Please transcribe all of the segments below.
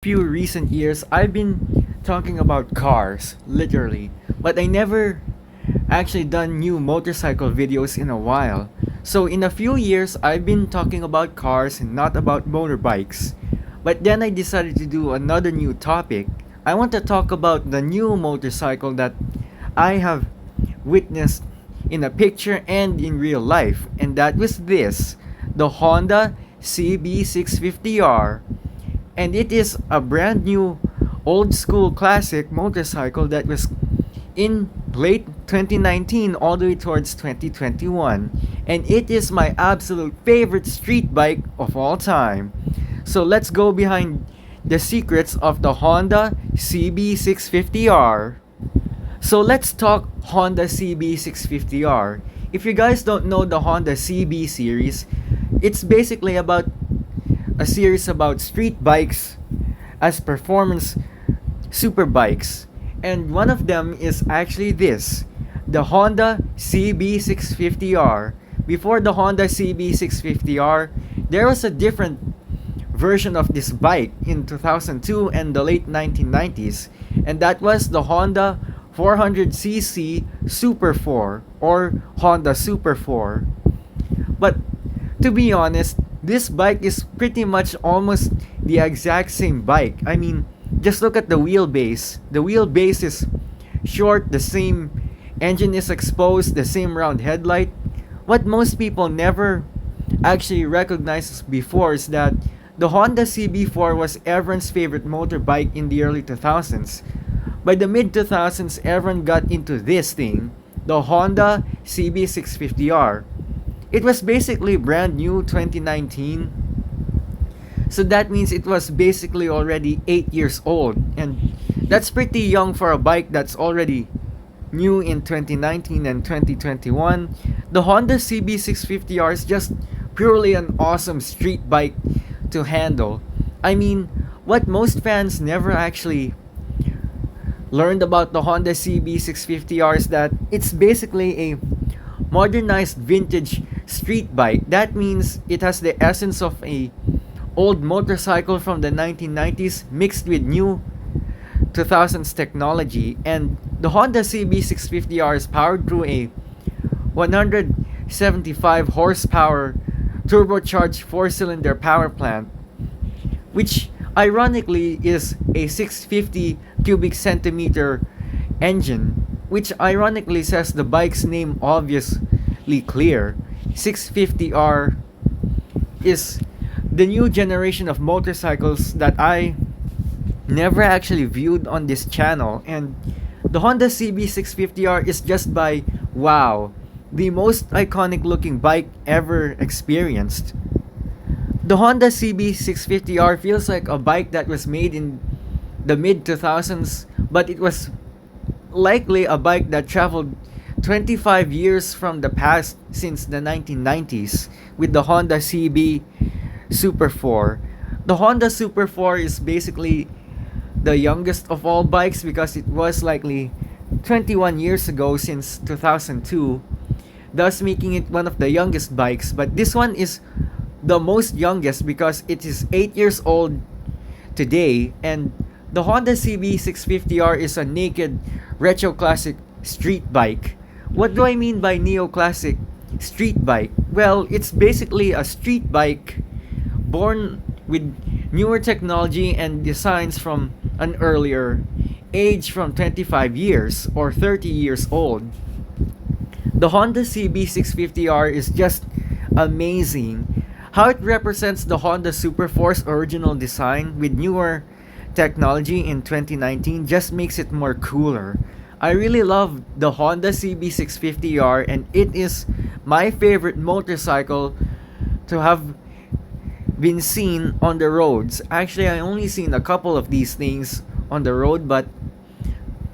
few recent years, I've been talking about cars, literally, but I never actually done new motorcycle videos in a while. So in a few years, I've been talking about cars and not about motorbikes. But then I decided to do another new topic. I want to talk about the new motorcycle that I have witnessed in a picture and in real life, and that was this, the Honda CB650R. And it is a brand new old school classic motorcycle that was in late 2019 all the way towards 2021, and it is my absolute favorite street bike of all time. So let's go behind the secrets of the Honda CB650R. So let's talk Honda CB650R. If you guys don't know the Honda CB series, it's basically about a series about street bikes as performance super bikes. And one of them is actually this, the Honda CB650R. Before the Honda CB650R, there was a different version of this bike in 2002 and the late 1990s, and that was the Honda 400cc Super 4 or Honda Super 4. But to be honest, this bike is pretty much almost the exact same bike. I mean, just look at the wheelbase. The wheelbase is short, the same engine is exposed, the same round headlight. What most people never actually recognized before is that the Honda CB4 was everyone's favorite motorbike in the early 2000s. By the mid 2000s, everyone got into this thing, the Honda CB650R. It was basically brand new 2019. So that means it was basically already 8 years old, and that's pretty young for a bike that's already new in 2019 and 2021. The Honda CB650R is just purely an awesome street bike to handle. I mean, what most fans never actually learned about the Honda CB650R is that it's basically a modernized vintage street bike. That means it has the essence of a old motorcycle from the 1990s mixed with new 2000s technology. And the Honda CB650R is powered through a 175 horsepower turbocharged 4-cylinder power plant, which ironically is a 650 cubic centimeter engine, which ironically says the bike's name obviously clear. 650R is the new generation of motorcycles that I never actually viewed on this channel, and the Honda CB650R is just by wow, the most iconic looking bike ever experienced. The Honda CB650R feels like a bike that was made in the mid 2000s, but it was likely a bike that traveled 25 years from the past since the 1990s with the Honda CB Super 4. The Honda Super 4 is basically the youngest of all bikes because it was likely 21 years ago since 2002, thus making it one of the youngest bikes. But this one is the most youngest because it is 8 years old today, and the Honda CB650R is a naked retro classic street bike. What do I mean by neoclassic street bike? Well, it's basically a street bike born with newer technology and designs from an earlier age, from 25 years or 30 years old. The Honda CB650R is just amazing. How it represents the Honda Super 4's original design with newer technology in 2019 just makes it more cooler. I really love the Honda CB650R, and it is my favorite motorcycle to have been seen on the roads. Actually, I only seen a couple of these things on the road, but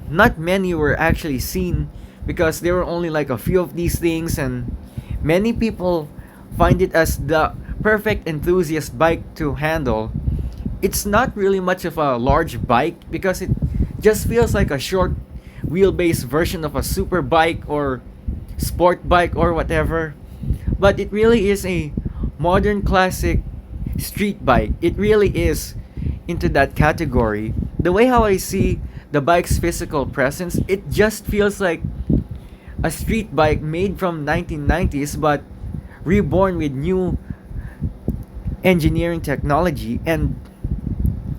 not many were actually seen because there were only like a few of these things, and many people find it as the perfect enthusiast bike to handle. It's not really much of a large bike because it just feels like a short wheelbase version of a super bike or sport bike or whatever, but it really is a modern classic street bike. It really is into that category. The way how I see the bike's physical presence, it just feels like a street bike made from 1990s but reborn with new engineering technology. And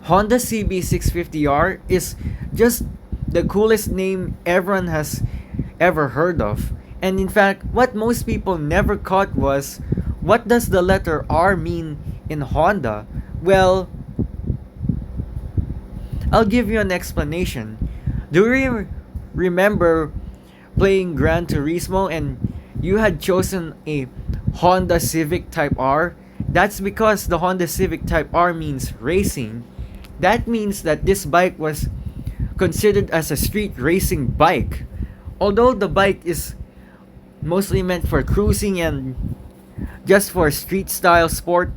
Honda CB650R is just the coolest name everyone has ever heard of. And in fact, what most people never caught was, what does the letter R mean in Honda? Well, I'll give you an explanation. Do you remember playing Gran Turismo and you had chosen a Honda Civic Type R? That's because the Honda Civic Type R means racing. That means that this bike was considered as a street racing bike. Although the bike is mostly meant for cruising and just for street style sport,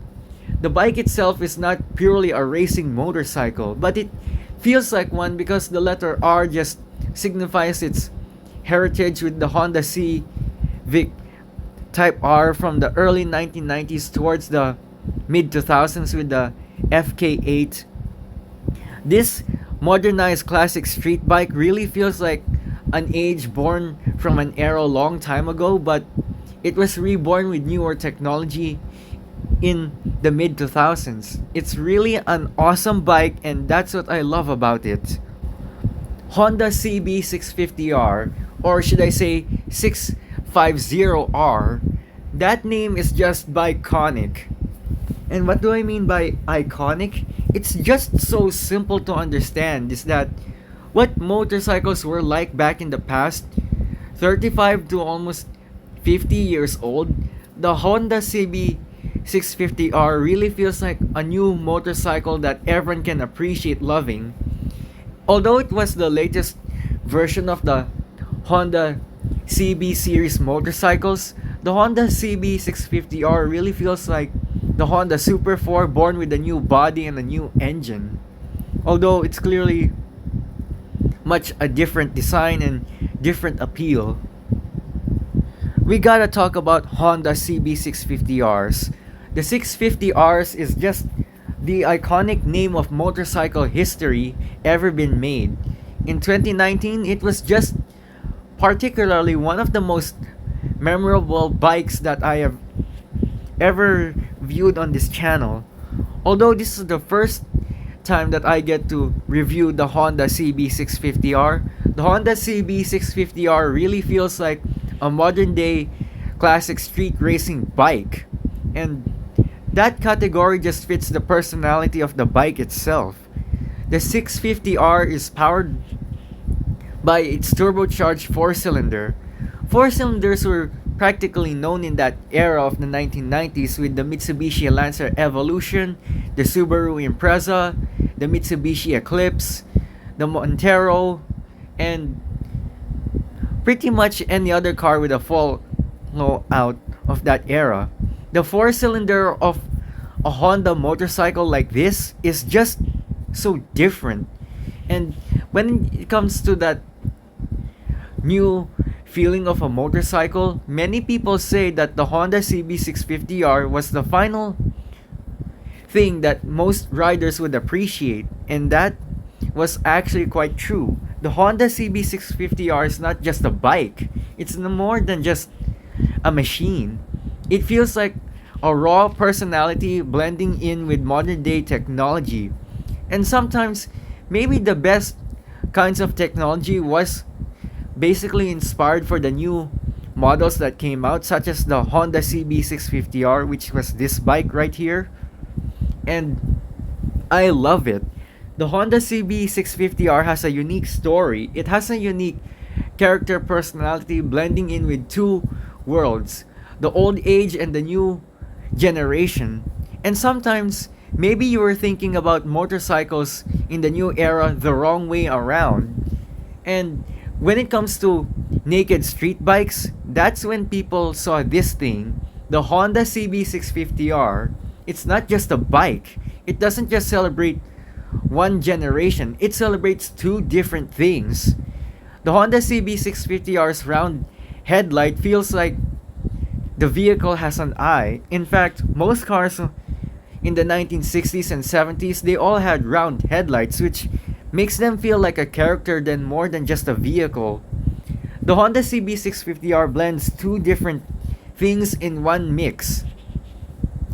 the bike itself is not purely a racing motorcycle, but it feels like one because the letter R just signifies its heritage with the Honda Civic Type R from the early 1990s towards the mid 2000s with the FK8. This modernized classic street bike really feels like an age born from an era long time ago, but it was reborn with newer technology in the mid 2000s. It's really an awesome bike, and that's what I love about it. Honda CB650R, or should I say 650R, that name is just biconic. And what do I mean by iconic? It's just so simple to understand is that what motorcycles were like back in the past, 35 to almost 50 years old, the Honda CB650R really feels like a new motorcycle that everyone can appreciate loving. Although it was the latest version of the Honda CB series motorcycles, the Honda CB650R really feels like the Honda Super 4 born with a new body and a new engine. Although it's clearly much a different design and different appeal. We gotta talk about Honda CB650Rs. The 650Rs is just the iconic name of motorcycle history ever been made. In 2019, it was just particularly one of the most memorable bikes that I have ever viewed on this channel. Although this is the first time that I get to review the Honda CB650R, the Honda CB650R really feels like a modern day classic street racing bike. And that category just fits the personality of the bike itself. The 650R is powered by its turbocharged 4-cylinder. 4 cylinders were practically known in that era of the 1990s with the Mitsubishi Lancer Evolution, the Subaru Impreza, the Mitsubishi Eclipse, the Montero, and pretty much any other car with a fall out of that era. The 4-cylinder of a Honda motorcycle like this is just so different. And when it comes to that new feeling of a motorcycle, many people say that the Honda CB650R was the final thing that most riders would appreciate, and that was actually quite true. The Honda CB650R is not just a bike, it's more than just a machine. It feels like a raw personality blending in with modern day technology. And sometimes, maybe the best kinds of technology was basically inspired for the new models that came out, such as the Honda CB650R, which was this bike right here. And I love it. The Honda CB650R has a unique story. It has a unique character personality blending in with two worlds, the old age and the new generation. And sometimes, maybe you were thinking about motorcycles in the new era the wrong way around. And when it comes to naked street bikes, that's when people saw this thing, the Honda CB650R. It's not just a bike. It doesn't just celebrate one generation, it celebrates two different things. The Honda CB650R's round headlight feels like the vehicle has an eye. In fact, most cars in the 1960s and 70s, they all had round headlights, which makes them feel like a character than more than just a vehicle. The Honda CB650R blends two different things in one mix: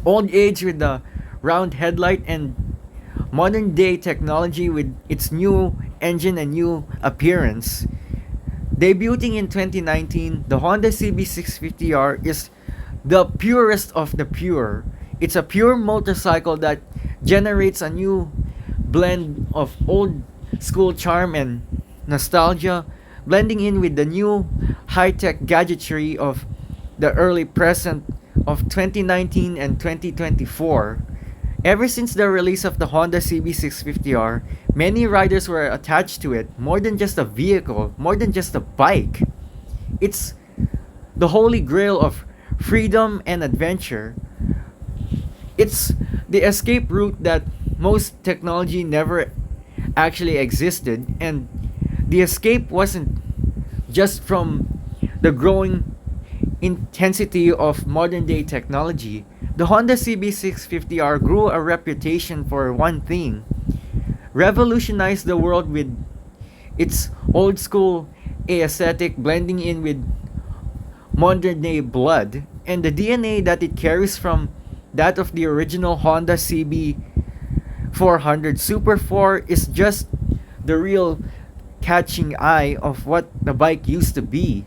old age with the round headlight and modern day technology with its new engine and new appearance. Debuting in 2019, the Honda CB650R is the purest of the pure. It's a pure motorcycle that generates a new blend of old school charm and nostalgia, blending in with the new high-tech gadgetry of the early present of 2019 and 2024. Ever since the release of the Honda CB650R, many riders were attached to it more than just a vehicle, more than just a bike. It's the holy grail of freedom and adventure. It's the escape route that most technology never actually existed, and the escape wasn't just from the growing intensity of modern day technology. The Honda CB650R grew a reputation for one thing: revolutionized the world with its old school aesthetic blending in with modern day blood, and the DNA that it carries from that of the original Honda CB400 Super 4 is just the real catching eye of what the bike used to be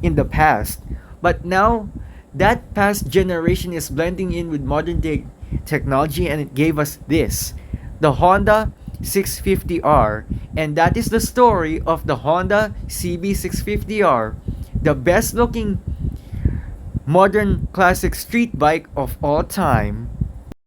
in the past. But now, that past generation is blending in with modern day technology, and it gave us this: the Honda 650R. And that is the story of the Honda CB650R, the best looking modern classic street bike of all time.